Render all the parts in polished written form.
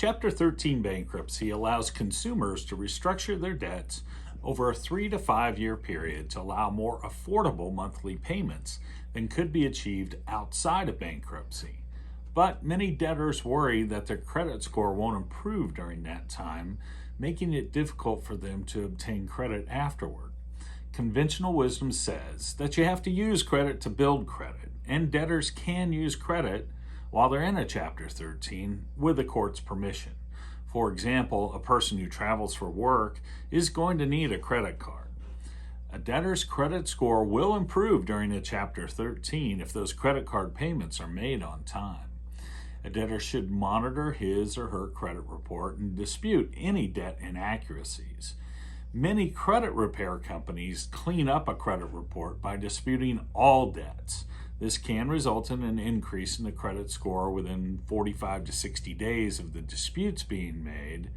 Chapter 13 bankruptcy allows consumers to restructure their debts over a 3 to 5 year period to allow more affordable monthly payments than could be achieved outside of bankruptcy. But many debtors worry that their credit score won't improve during that time, making it difficult for them to obtain credit afterward. Conventional wisdom says that you have to use credit to build credit, and debtors can use credit while they're in a Chapter 13 with the court's permission. For example, a person who travels for work is going to need a credit card. A debtor's credit score will improve during a Chapter 13 if those credit card payments are made on time. A debtor should monitor his or her credit report and dispute any debt inaccuracies. Many credit repair companies clean up a credit report by disputing all debts. This can result in an increase in the credit score within 45 to 60 days of the disputes being made,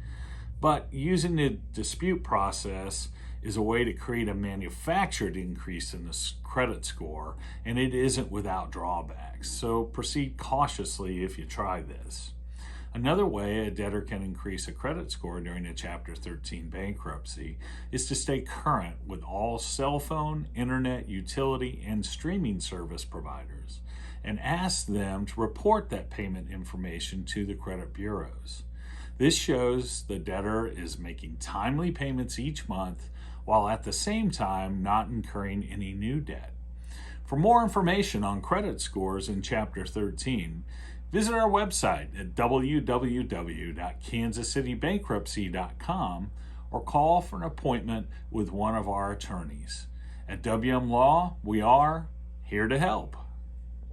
but using the dispute process is a way to create a manufactured increase in the credit score, and it isn't without drawbacks, so proceed cautiously if you try this. Another way a debtor can increase a credit score during a Chapter 13 bankruptcy is to stay current with all cell phone, internet, utility, and streaming service providers and ask them to report that payment information to the credit bureaus. This shows the debtor is making timely payments each month while at the same time not incurring any new debt. For more information on credit scores in Chapter 13, visit our website at www.kansascitybankruptcy.com or call for an appointment with one of our attorneys. At WM Law, we are here to help.